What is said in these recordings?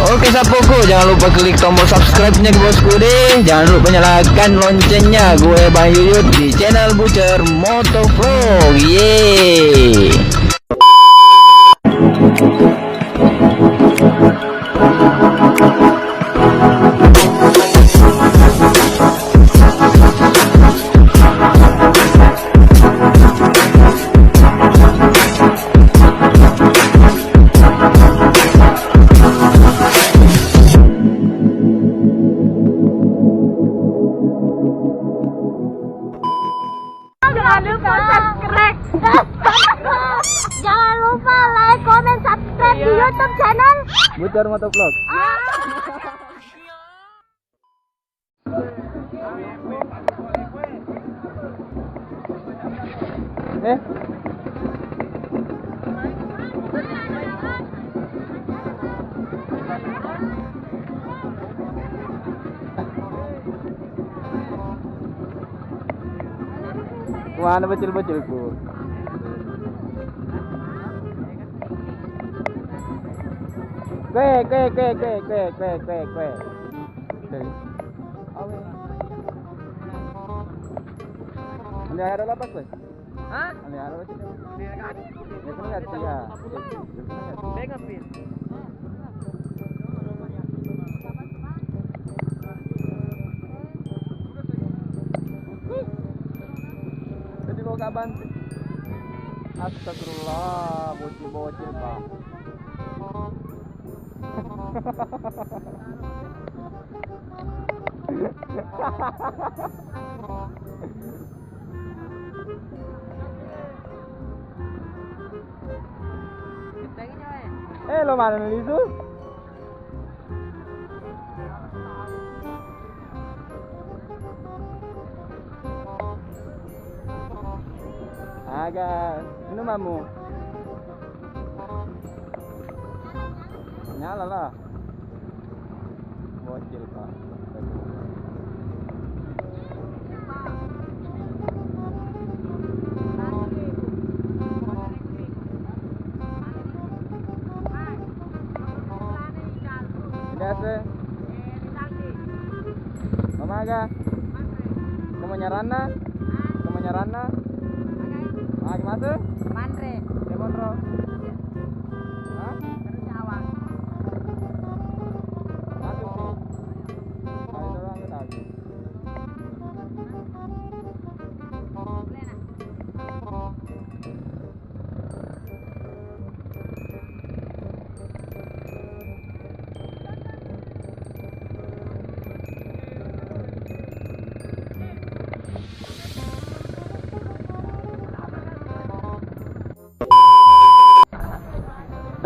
Oke sapuku, jangan lupa klik tombol subscribe-nya bosku deh. Jangan lupa nyalakan loncengnya. Gue Bang Yuyut di channel Butcher Motovlog. Yeay. Jangan lupa subscribe. Jangan lupa like, comment, subscribe di YouTube channel Butcher Motovlog. Mana bocil-bocilku? Kue. Ini ada apa kue? Hah? Ini ada apa? Bengapin. Jadi lo kapan? Astagfirullah, bocil-bocil pak. Lo mana nih itu? Agak minumanmu. Nyala lah. Bocil pak. Biasa. Mama aga. Kemenyaranna. Ah, gimana? Mandre. Demonro. Hah? Terus awang. Masuk sih. Ayo dorong ke dalam.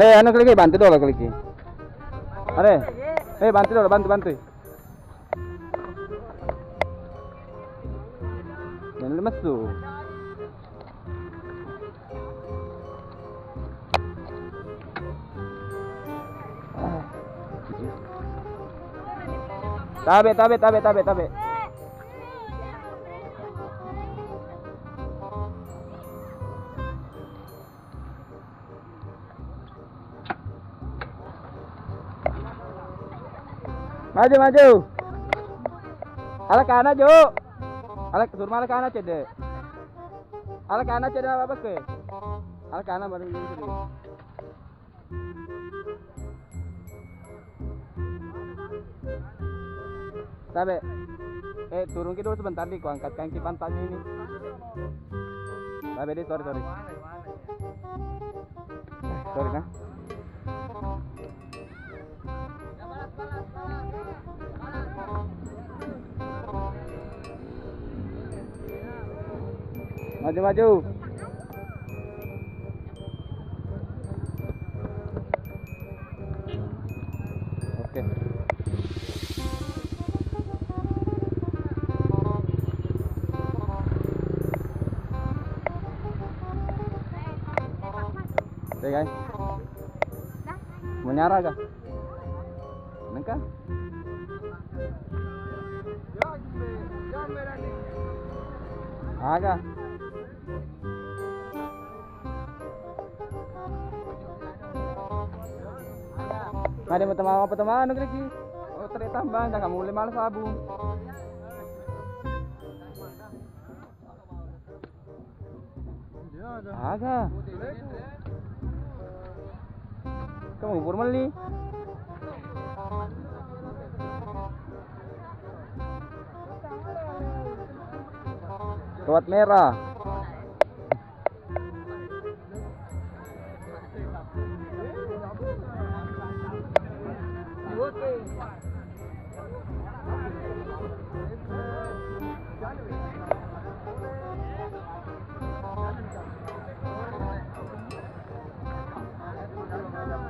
Anu kliki, bantu dulu kliki. Are. Bantu dulu, bantu. Jangan lemes tuh. Tabe. Maju. Ala kana jo. Ala surma ala kana cede. Ala kana cede apa ke? Ala kana baru ini. Tabe. Turun ke dulu sebentar nih, ku angkat kaki pantatnya ini. Tabe deh, sorry. Sorry nah. Maju. Oke. Oke guys. Mau nyara kah? Nengkah? Agak. Ada mau teman apa teman lagi? Oh ternyata tambah, jangan mulai malas sabu. Agak. Kamu ubur meli? Kawat merah.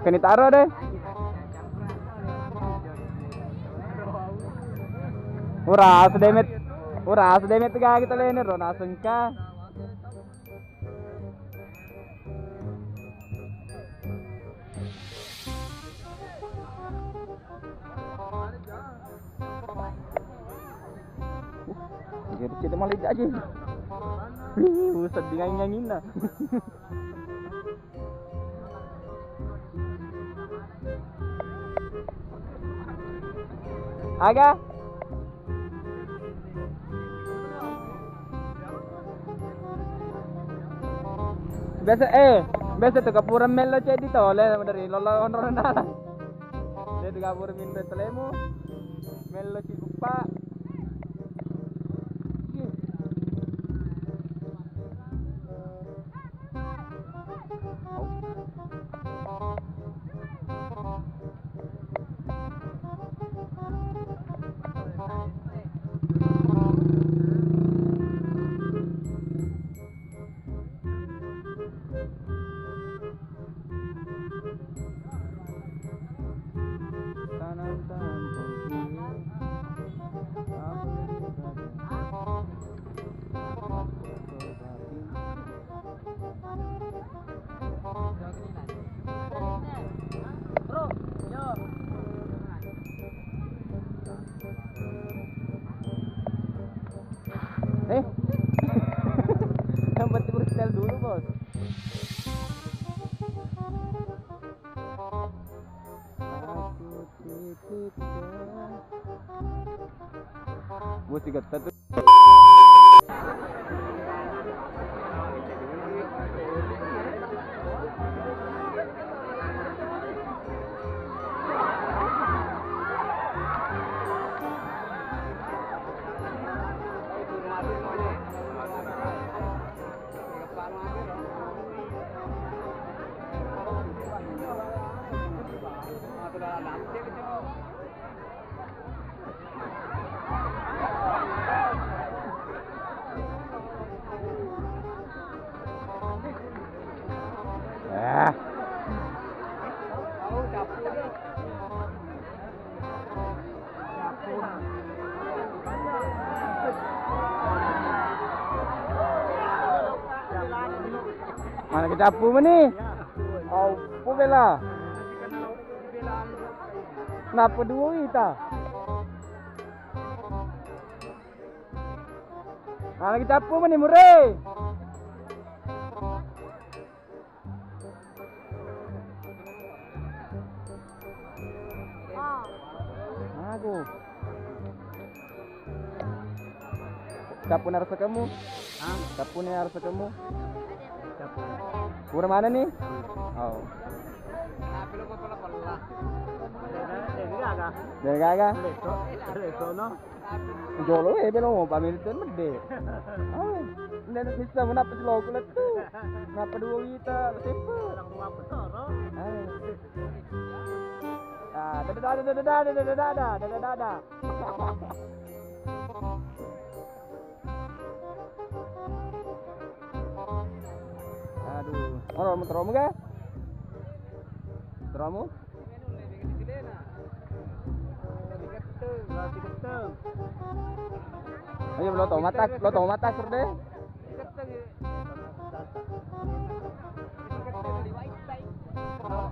Kini taruh deh. Ura sedemet tiga kita lener ro nasengka. Jadi kita malah aja. Usah ngangin lah. Aga. Biasa tuh kapuran melo cedi to le dari lolo onron na. Jadi kapuran min betlemu. Melo ci bupa. Yang penting berstel dulu bos. Bos tiga satu. Mana kecapu nih? Oh, bela. Kenapa dua kita? Mana kecapu nih mureh? Aku. Capu harus kamu? Capu nih harus kamu? Pura mana nih? Oh. Dari kagak? Jolo belum pamit itu mede. Oh, ndak bisa menapa selo kulit tuh. Kenapa dua kita tipe? Dadah. Aduh, orang mau teromu ga? Teromu? Ayo lo tau mata sur deh.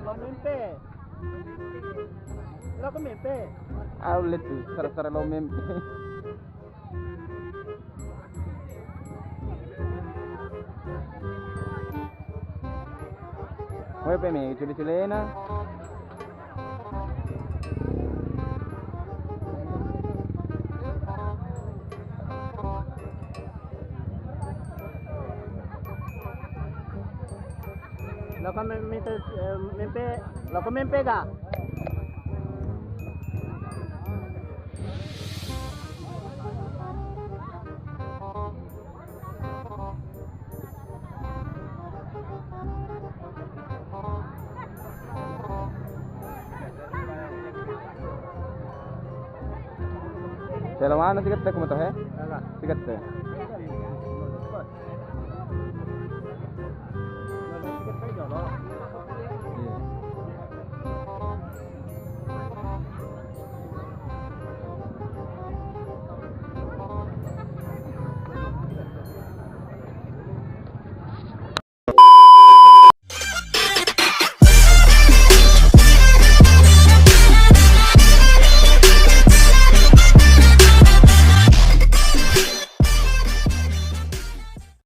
Lo mimpi. Lo ke mimpi. Aulit tuh, ser-ser lo mimpi. Woi peme, culi-culina. Lo ka mimpi ka? चलो वहाँ ना सिगत तक मत है सिगत